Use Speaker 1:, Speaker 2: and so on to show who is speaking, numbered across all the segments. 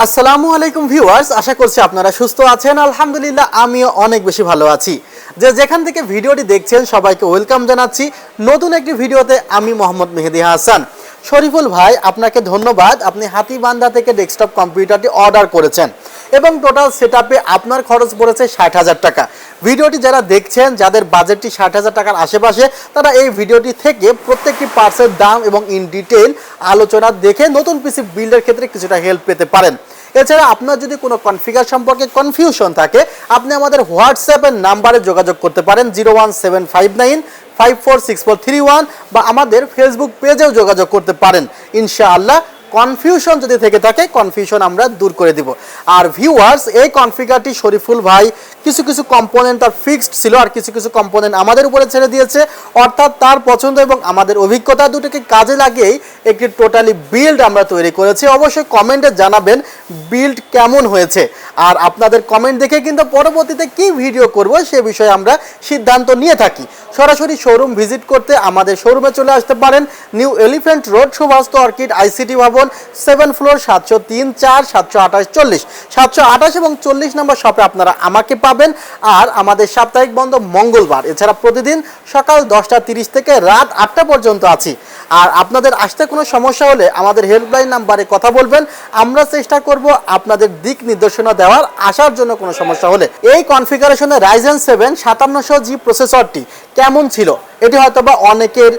Speaker 1: আসসালামু আলাইকুম ভিউয়ার্স, আশা করছি আপনারা সুস্থ আছেন। আলহামদুলিল্লাহ আমিও অনেক বেশি ভালো আছি। যেখান থেকে ভিডিওটি দেখছেন সবাইকে ওয়েলকাম জানাচ্ছি নতুন একটি ভিডিওতে। আমি মোহাম্মদ মেহেদি হাসান। শরীফুল ভাই, আপনাকে ধন্যবাদ। আপনি হাতিবান্ধা থেকে ডেস্কটপ কম্পিউটারটি অর্ডার করেছেন এবং টোটাল সেটআপে আপনার খরচ পড়েছে ৬০,০০০ টাকা। ভিডিওটি যারা দেখছেন, যাদের বাজেটটি ৬০,০০০ টাকার আশেপাশে, তারা এই ভিডিওটি থেকে প্রত্যেকটি পার্টসের দাম এবং ইন ডিটেইল আলোচনা দেখে নতুন পিসি বিল্ডের ক্ষেত্রে কিছুটা হেল্প পেতে পারেন। এছাড়া আপনার যদি কোনো কনফিগার সম্পর্কে কনফিউশন থাকে, আপনি আমাদের হোয়াটসঅ্যাপের নাম্বারে যোগাযোগ করতে পারেন 01759546431 বা আমাদের ফেসবুক পেজেও যোগাযোগ করতে পারেন। ইনশাআল্লাহ কনফিউশন যদি থেকে থাকে, কনফিউশন আমরা দূর করে দিব। আর ভিউয়ার্স, এই কনফিগারটি শরীফুল ভাই কিছু কম্পোনেন্ট তার ফিক্সড ছিল, আর কিছু কম্পোনেন্ট আমাদের উপরে ছেড়ে দিয়েছে। অর্থাৎ তার পছন্দ এবং আমাদের অভিজ্ঞতা দুটোকে কাজে লাগিয়েই একটি টোটালি বিল্ড আমরা তৈরি করেছি। অবশ্যই কমেন্টে জানাবেন বিল্ড কেমন হয়েছে, আর আপনাদের কমেন্ট দেখে কিন্তু পরবর্তীতে কি ভিডিও করব সে বিষয়ে আমরা সিদ্ধান্ত নিয়ে থাকি। সরাসরি শোরুম ভিজিট করতে আমাদের শোরুমে চলে আসতে পারেন। New Elephant Road, Subhash Orchid, ICT Bhaban, 7 floor, 703 4 728 40 728 এবং 40 নম্বর শপে আপনারা আমাকে পাবেন। আর আমাদের সাপ্তাহিক বন্ধ মঙ্গলবার। এছাড়া প্রতিদিন সকাল 10:30 থেকে রাত 8টা পর্যন্ত আছি। আর আপনাদের আসতে কোনো সমস্যা হলে আমাদের হেল্পলাইন নাম্বারে কথা বলবেন। আমরা চেষ্টা করব আপনাদের দিক নির্দেশনা দেওয়ার। আসার জন্য কোনো সমস্যা হলে এই কনফিগারেশনে রাইজেন 7 5700G প্রসেসরটি কেমন ছিল, এটি হয়তোবা অনেকের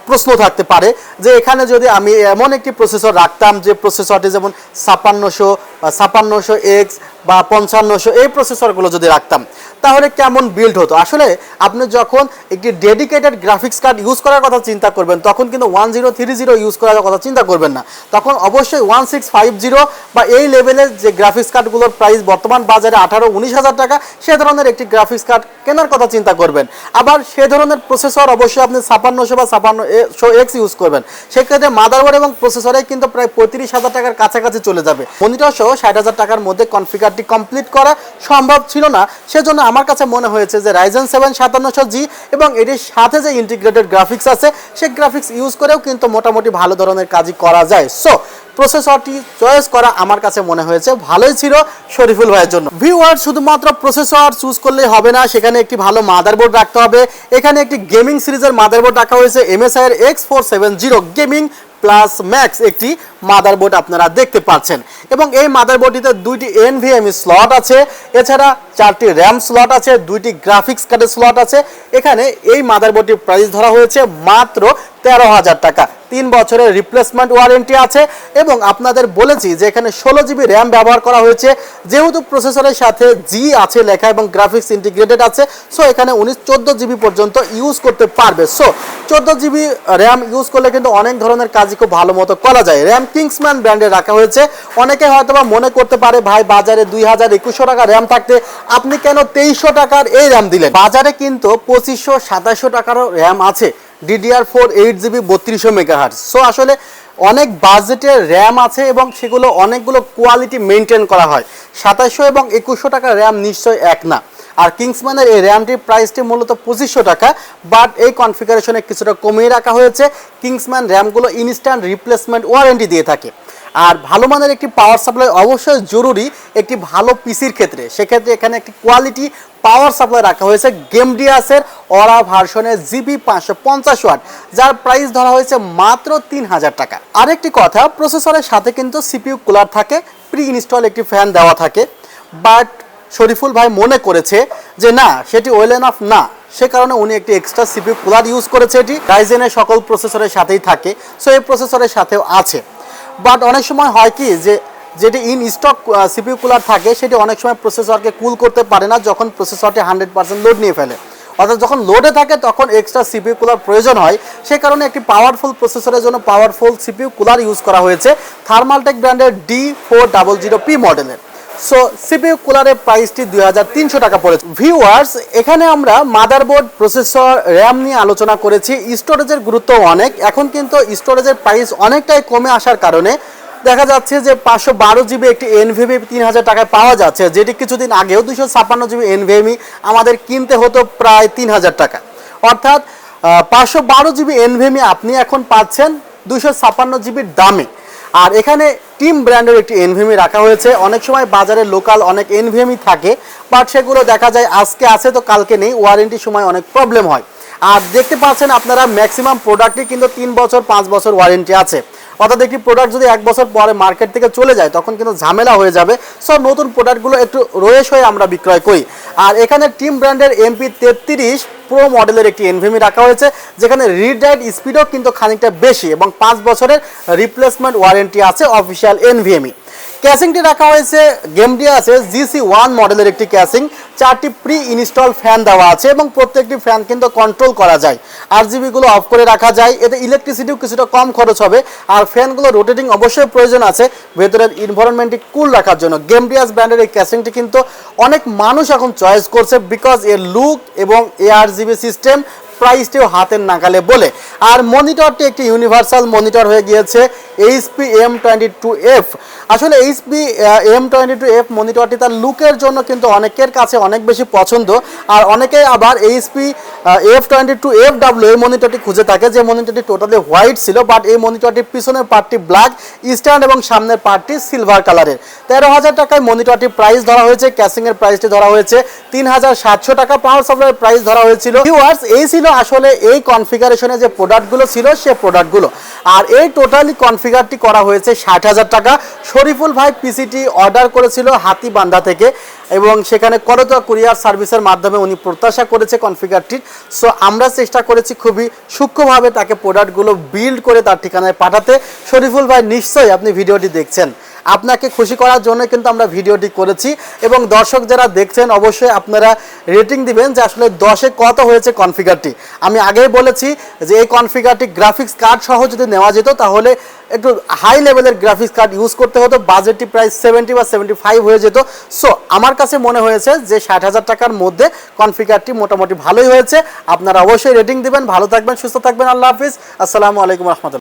Speaker 1: প্রশ্ন থাকতে পারে যে এখানে যদি আমি এমন একটি প্রসেসর রাখতাম যে প্রসেসরটি যেমন 5600 বা 5600X বা 5500, এই প্রসেসরগুলো যদি রাখতাম তাহলে কেমন বিল্ড হতো। আসলে আপনি যখন একটি ডেডিকেটেড গ্রাফিক্স কার্ড ইউজ করার কথা চিন্তা করবেন, তখন কিন্তু 1030 ইউজ করার কথা চিন্তা করবেন না। তখন অবশ্যই 1650 বা এই লেভেলের যে গ্রাফিক্স কার্ডগুলোর প্রাইস বর্তমান বাজারে 18-19 হাজার টাকা, সে ধরনের একটি গ্রাফিক্স কার্ড কেনার কথা চিন্তা করবেন। আবার সে ধরনের প্রসেসর অবশ্যই আপনি 5600 বা 5600X ইউজ করবেন। সেক্ষেত্রে মাদারবোর্ড এবং প্রসেসরে কিন্তু প্রায় 35,000 টাকার কাছাকাছি চলে যাবে। মনিটর সহ 60,000 টাকার মধ্যে কনফিগারটি কমপ্লিট করা সম্ভব ছিল না। সেজন্য আমার কাছে মনে হয়েছে যে রাইজেন 7 5700G এবং এটির সাথে যে ইন্টিগ্রেটেড গ্রাফিক্স আছে, সেই গ্রাফিক্স ইউজ করেও কিন্তু মোটামুটি ভালো ধরনের কাজই করা যায়। সো প্রসেসরটি চয়েস করা আমার কাছে মনে হয়েছে ভালোই ছিল শরীফুল ভাইয়ের জন্য। ভিউয়ার, শুধুমাত্র প্রসেসর চুজ করলেই হবে না, সেখানে একটি ভালো মাদারবোর্ড রাখতে হবে। এখানে একটি গেমিং সিরিজের মাদারবোর্ড রাখা হয়েছে, MSI এর X470 গেমিং প্লাস ম্যাক্স একটি মাদারবোর্ড আপনারা দেখতে পাচ্ছেন। এবং এই মাদারবোর্ডটিতে 2টি NVMe স্লট আছে, এছাড়া 4টি র্যাম স্লট আছে, 2টি গ্রাফিক্স কার্ডের স্লট আছে। এখানে এই মাদারবোর্ডটির প্রাইস ধরা হয়েছে মাত্র 13,000 টাকা। 3 বছরের রিপ্লেসমেন্ট ওয়ারেন্টি আছে। এবং আপনাদের বলেছি যে এখানে 16GB র্যাম ব্যবহার করা হয়েছে। যেহেতু প্রসেসরের সাথে জি আছে লেখা এবং গ্রাফিক্স ইন্টিগ্রেটেড আছে, সো এখানে 14GB পর্যন্ত ইউজ করতে পারবে। সো 14GB র্যাম ইউজ করলে কিন্তু অনেক ধরনের কাজই খুব ভালো মতো করা যায়। র্যাম কিংসম্যান ব্র্যান্ডে রাখা হয়েছে। অনেকে হয়তোবা মনে করতে পারে, ভাই বাজারে 2000-2100 টাকা র্যাম থাকতে আপনি কেন 2300 টাকার এই র্যাম দিলেন? বাজারে কিন্তু 2500-2700 টাকারও র্যাম আছে, DDR4 8GB 3200 মেগাহার্টজ। সো আসলে অনেক বাজেটের র্যাম আছে এবং সেগুলো অনেকগুলো কোয়ালিটি মেনটেন করা হয়। 2700 এবং 2100 টাকার র্যাম নিশ্চয়ই এক না। আর কিংসম্যানের এই র্যামটির প্রাইসটি মূলত 2500 টাকা, বাট এই কনফিগারেশনে কিছুটা কমিয়ে রাখা হয়েছে। কিংসম্যান র্যামগুলো ইনস্ট্যান্ট রিপ্লেসমেন্ট ওয়ারেন্টি দিয়ে থাকে। আর ভালো মানের একটি পাওয়ার সাপ্লাই অবশ্যই জরুরি একটি ভালো পিসির ক্ষেত্রে। সেক্ষেত্রে এখানে একটি কোয়ালিটি পাওয়ার সাপ্লাই রাখা হয়েছে গেমডিয়াসের অরা ভার্সনের GB 550 ওয়াট, যার প্রাইস ধরা হয়েছে মাত্র 3,000 টাকা। আরেকটি কথা, প্রসেসরের সাথে কিন্তু CPU কুলার থাকে, প্রি ইনস্টল একটি ফ্যান দেওয়া থাকে। বাট শরীফুল ভাই মনে করেছে যে না, সেটি ওয়েল এনাফ না, সে কারণে উনি একটি এক্সট্রা CPU কুলার ইউজ করেছে। এটি রাইজেনের সকল প্রসেসরের সাথেই থাকে, সো এই প্রসেসরের সাথেও আছে। বাট অনেক সময় হয় কি, যে যেটি ইন স্টক CPU কুলার থাকে সেটি অনেক সময় প্রসেসরকে কুল করতে পারে না যখন প্রসেসরটি 100% লোড নিয়ে ফেলে। অর্থাৎ যখন লোডে থাকে তখন এক্সট্রা CPU কুলার প্রয়োজন হয়। সে কারণে একটি পাওয়ারফুল প্রসেসরের জন্য পাওয়ারফুল CPU কুলার ইউজ করা হয়েছে থার্মালটেক ব্র্যান্ডের D400P মডেলের। সো CPU কুলারের প্রাইসটি 2300 টাকা পড়েছে। ভিউয়ার্স, এখানে আমরা মাদারবোর্ড, প্রসেসর, র্যাম নিয়ে আলোচনা করেছি। স্টোরেজের গুরুত্ব অনেক। এখন কিন্তু স্টোরেজের প্রাইস অনেকটাই কমে আসার কারণে দেখা যাচ্ছে যে 512GB একটি NVMe 3000 টাকায় পাওয়া যাচ্ছে, যেটি কিছুদিন আগেও 256GB NVMe আমাদের কিনতে হতো প্রায় 3000 টাকা। অর্থাৎ 512GB NVMe আপনি এখন পাচ্ছেন 256GB দামে। আর এখানে টিম ব্র্যান্ডের একটি এনভিএমই রাখা হয়েছে। অনেক সময় বাজারে লোকাল অনেক এনভিএমই থাকে, বাট সেগুলো দেখা যায় আজকে আছে তো কালকে নেই, ওয়ারেন্টির সময় অনেক প্রবলেম হয়। আর দেখতে পাচ্ছেন আপনারা ম্যাক্সিমাম প্রোডাক্টই কিন্তু 3 বছর 5 বছর ওয়ারেন্টি আছে। অর্থাৎ একটি প্রোডাক্ট যদি 1 বছর পরে মার্কেট থেকে চলে যায় তখন কিন্তু ঝামেলা হয়ে যাবে। সব নতুন প্রোডাক্টগুলো একটু রয়েস হয়ে আমরা বিক্রয় করি। আর এখানে টিম ব্র্যান্ডের MP33 প্রো মডেলের একটি এনভিএমই রাখা হয়েছে, যেখানে রিড রাইট স্পিডও কিন্তু খানিকটা বেশি এবং 5 বছরের রিপ্লেসমেন্ট ওয়ারেন্টি আছে অফিসিয়াল এনভিএমই। ক্যাসিংটি রাখা হয়েছে গেমডিয়া আছে GC1 মডেলের একটি ক্যাসিং, 4টি প্রি ইনস্টল ফ্যান দেওয়া আছে এবং প্রত্যেকটি ফ্যান কিন্তু কন্ট্রোল করা যায়। RGB-গুলো অফ করে রাখা যায়, এতে ইলেকট্রিসিটিও কিছুটা কম খরচ হবে। আর ফ্যানগুলো রোটেটিং অবশ্যই প্রয়োজন আছে ভেতরের এনভায়রনমেন্টটি কুল রাখার জন্য। গেমডিয়াস ব্র্যান্ডের এই ক্যাসিংটি কিন্তু অনেক মানুষ এখন চয়েস করছে, বিকজ এর লুক এবং ARGB সিস্টেম প্রাইসটিও হাতের নাগালে বলে। আর মনিটরটি একটি ইউনিভার্সাল মনিটর হয়ে গিয়েছে HP M22F। আসলে HP M22F মনিটরটি তার লুকের জন্য কিন্তু অনেকের কাছে অনেক বেশি পছন্দ, আর অনেকে আবার HP F22FW এই মনিটরটি খুঁজে থাকে, যে মনিটরটি টোটালি হোয়াইট ছিল, বাট এই মনিটরটির পিছনের পার্টটি ব্ল্যাক, স্ট্যান্ড এবং সামনের পার্টটি সিলভার কালারের। 13,000 টাকায় মনিটরটির প্রাইস ধরা হয়েছে। ক্যাসিংয়ের প্রাইসটি ধরা হয়েছে 3,700 টাকা। পাওয়ার সাপ্লাইয়ের প্রাইস ধরা হয়েছিল। ভিউয়ার্স, এই ছিল আসলে এই কনফিগারেশনে যে প্রোডাক্টগুলো ছিল সে প্রোডাক্টগুলো। আর এই টোটালি কনফিগারটি করা হয়েছে 60,000 টাকা। শরীফুল ভাই পিসিটি অর্ডার করেছিল হাতিবান্ধা থেকে এবং সেখানে করতোয়া কুরিয়ার সার্ভিসের মাধ্যমে উনি প্রত্যাশা করেছে কনফিগারটির। সো আমরা চেষ্টা করেছি খুবই সূক্ষ্মভাবে তাকে প্রোডাক্টগুলো বিল্ড করে তার ঠিকানায় পাঠাতে। শরীফুল ভাই, নিশ্চয়ই আপনি ভিডিওটি দেখছেন, আপনাকে খুশি করার জন্য কিন্তু আমরা ভিডিওটি করেছি। এবং দর্শক যারা দেখছেন অবশ্যই আপনারা রেটিং দিবেন যে আসলে 10-এ কত হয়েছে কনফিগারটি। আমি আগেই বলেছি যে এই কনফিগারটি গ্রাফিক্স কার্ড সহ যদি নেওয়া যেত তাহলে একটু হাই লেভেলের গ্রাফিক্স কার্ড ইউজ করতে হতো, বাজেটটি প্রায় 70 বা 75 হয়ে যেত। সো আমার কাছে মনে হয়েছে যে 60,000 টাকার মধ্যে কনফিগারটি মোটামুটি ভালোই হয়েছে। আপনারা অবশ্যই রেটিং দিবেন। ভালো থাকবেন, সুস্থ থাকবেন। আল্লাহ হাফিজ। আসসালামু আলাইকুম রহমতুল্লাহ।